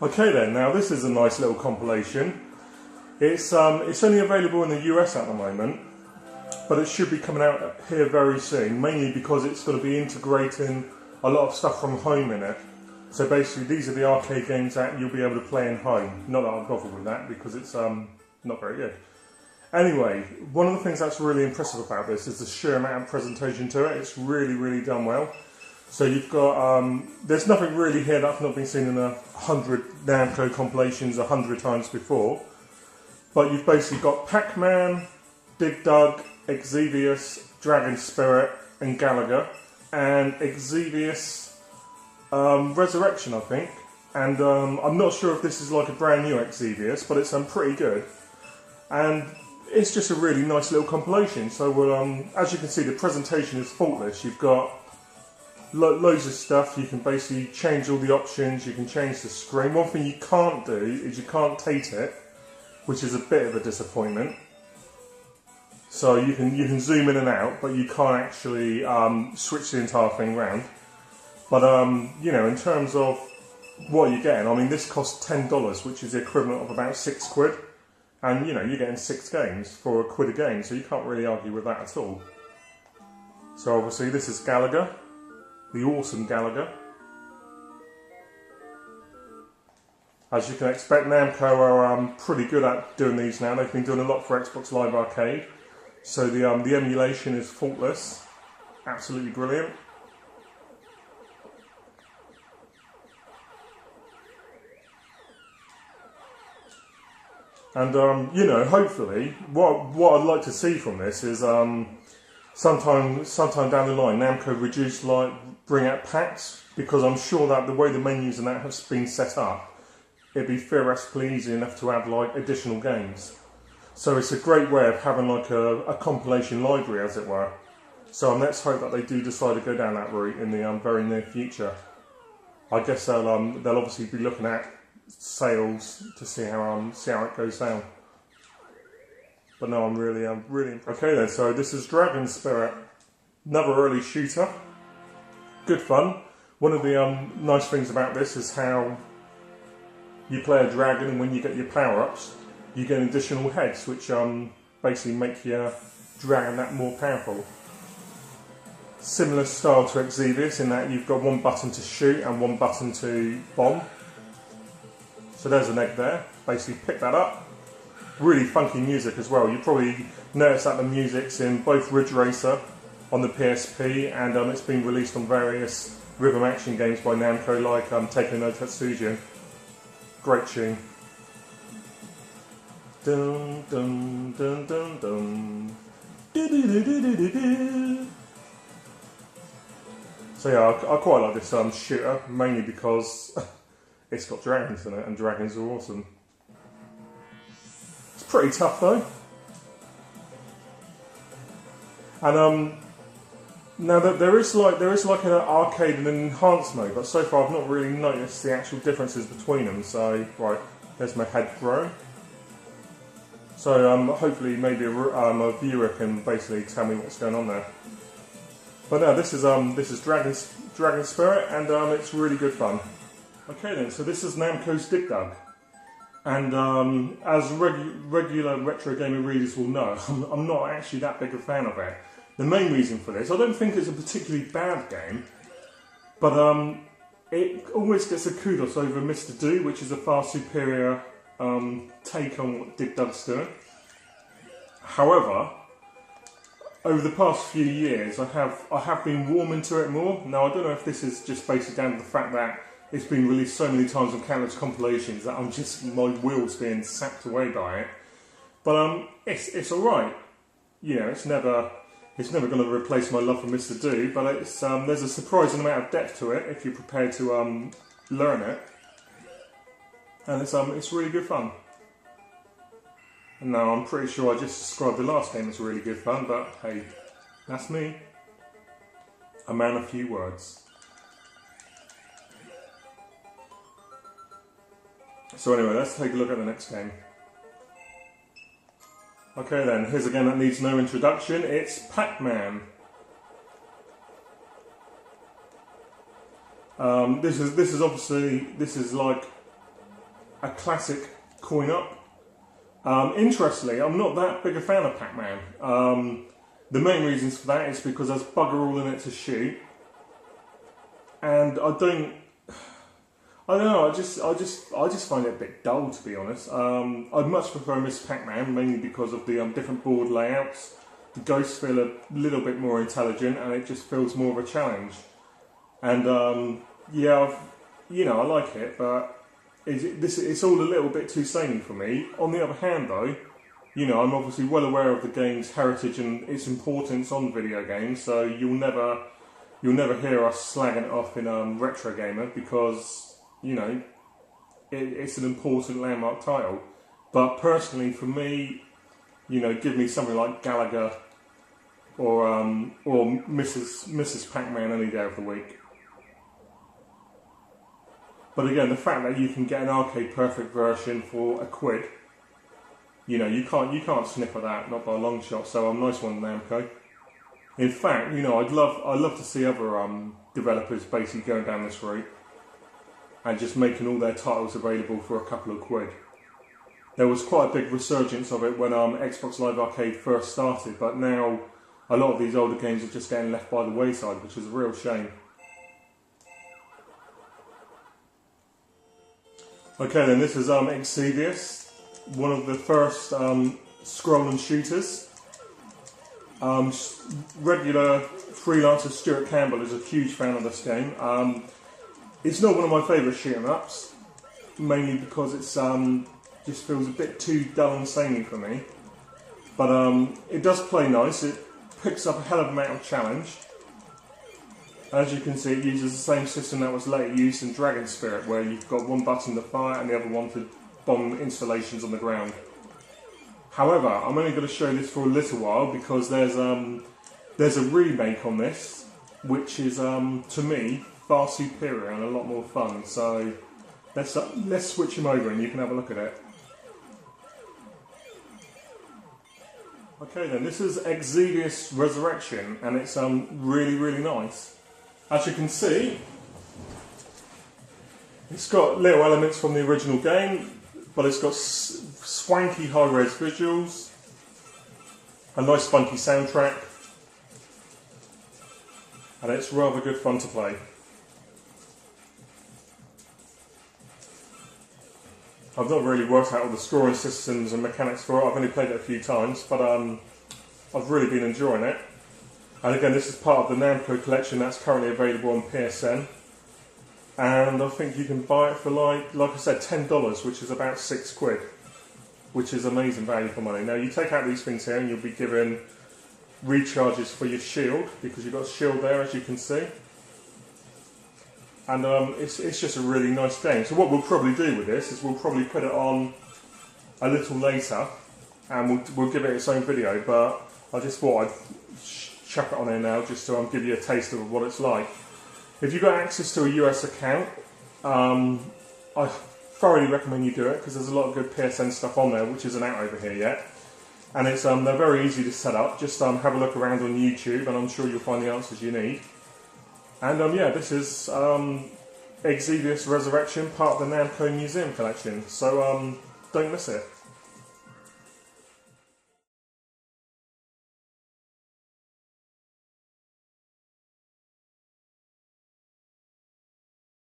Okay then, now this is a nice little compilation. It's only available in the US at the moment, but it should be coming out here very soon, mainly because it's going to be integrating a lot of stuff from home in it. So basically these are the arcade games that you'll be able to play in home. Not that I'm bothered with that because it's not very good. Anyway, one of the things that's really impressive about this is the sheer amount of presentation to it. It's really, really done well. So you've got, there's nothing really here that I've not been seen in 100 Namco compilations 100 times before. But you've basically got Pac-Man, Dig Dug, Exevious, Dragon Spirit and Gallagher. And Exevious Resurrection, I think. And I'm not sure if this is like a brand new Exevious, but it's pretty good. And it's just a really nice little compilation. So as you can see, the presentation is faultless. You've got loads of stuff. You can basically change all the options. You can change the screen. One thing you can't do is you can't tate it, which is a bit of a disappointment. So you can zoom in and out, but you can't actually switch the entire thing round. But you know, in terms of what you're getting, I mean, this costs $10, which is the equivalent of about £6. And you know, you're getting 6 games for £1 a game, so you can't really argue with that at all. So obviously this is Gallagher, the awesome Gallagher. As you can expect, Namco are pretty good at doing these now. They've been doing a lot for Xbox Live Arcade. So the emulation is faultless, absolutely brilliant. And you know, hopefully, what I'd like to see from this is sometime down the line, Namco bring out packs, because I'm sure that the way the menus and that have been set up, it'd be theoretically easy enough to add like additional games. So it's a great way of having like a compilation library, as it were. So let's hope that they do decide to go down that route in the very near future. I guess they'll obviously be looking at sales to see how it goes down. But no, I'm really okay then. So this is Dragon Spirit, another early shooter. Good fun. One of the nice things about this is how you play a dragon, and when you get your power-ups, you get additional heads, which basically make your dragon that more powerful. Similar style to Exevious in that you've got one button to shoot and one button to bomb. So there's an egg there. Basically pick that up. Really funky music as well. You probably notice that the music's in both Ridge Racer on the PSP, and it's been released on various rhythm action games by Namco, like Taiko no Tatsujin. Great tune. Dun dun dun dun dun. Do, do, do, do, do, do, do. So yeah, I quite like this shooter, mainly because it's got dragons in it, and dragons are awesome. It's pretty tough though. And now that there is like an arcade and an enhanced mode, but so far I've not really noticed the actual differences between them. So right, there's my head throw. So hopefully maybe a viewer can basically tell me what's going on there. But no, this is Dragon Spirit, and it's really good fun. Okay then, so this is Namco's Dig Dug, and as regular retro gamer readers will know, I'm not actually that big a fan of it. The main reason for this, I don't think it's a particularly bad game, but it always gets a kudos over Mr. Do, which is a far superior take on what Dig Dug's doing. However, over the past few years, I have been warming to it more. Now, I don't know if this is just basically down to the fact that it's been released so many times on countless compilations that my wheels being sapped away by it. But it's all right. You know, it's never going to replace my love for Mr. Do. But it's there's a surprising amount of depth to it if you're prepared to learn it, and it's really good fun. And now I'm pretty sure I just described the last game as really good fun, but hey, that's me. A man of few words. So anyway, let's take a look at the next game. Okay then, here's a game that needs no introduction. It's Pac-Man. This is like a classic coin-up. Interestingly, I'm not that big a fan of Pac-Man. The main reasons for that is because there's bugger all in it to shoot, and I don't know. I just find it a bit dull, to be honest. I'd much prefer Miss Pac-Man, mainly because of the different board layouts. The ghosts feel a little bit more intelligent, and it just feels more of a challenge. And yeah, I like it, but it's all a little bit too samey for me. On the other hand, though, I'm obviously well aware of the game's heritage and its importance on video games, so you'll never hear us slagging it off in Retro Gamer, because it's an important landmark title. But personally, for me, give me something like Gallagher or Mrs. Pac-Man any day of the week. But again, the fact that you can get an arcade perfect version for £1, you can't sniff at that, not by a long shot. So nice one, Namco. In fact, I'd love to see other developers basically going down this route and just making all their titles available for a couple of £. There was quite a big resurgence of it when Xbox Live Arcade first started, but now a lot of these older games are just getting left by the wayside, which is a real shame. Okay, then this is Exvius, one of the first scroll and shooters. Regular freelancer Stuart Campbell is a huge fan of this game. It's not one of my favourite shoot-'em ups, mainly because it's just feels a bit too dull and samey for me. But it does play nice. It picks up a hell of a amount of challenge. As you can see, it uses the same system that was later used in Dragon Spirit, where you've got one button to fire and the other one to bomb installations on the ground. However, I'm only going to show this for a little while because there's a remake on this, which is to me far superior and a lot more fun. So let's switch him over and you can have a look at it. Okay then, this is Exvius Resurrection, and it's really nice. As you can see, it's got little elements from the original game, but it's got swanky high-res visuals, a nice funky soundtrack, and it's rather good fun to play. I've not really worked out all the scoring systems and mechanics for it. I've only played it a few times, but I've really been enjoying it. And again, this is part of the Namco Collection that's currently available on PSN. And I think you can buy it for like I said, $10, which is about £6, which is amazing value for money. Now you take out these things here and you'll be given recharges for your shield, because you've got a shield there, as you can see. And it's just a really nice game. So what we'll probably do with this is we'll probably put it on a little later, and we'll give it its own video. But I just thought I'd chuck it on here now, just to give you a taste of what it's like. If you've got access to a US account, I thoroughly recommend you do it, because there's a lot of good PSN stuff on there, which isn't out over here yet. And it's they're very easy to set up. Just have a look around on YouTube, and I'm sure you'll find the answers you need. And yeah, this is Exvius Resurrection, part of the Namco Museum Collection. So don't miss it.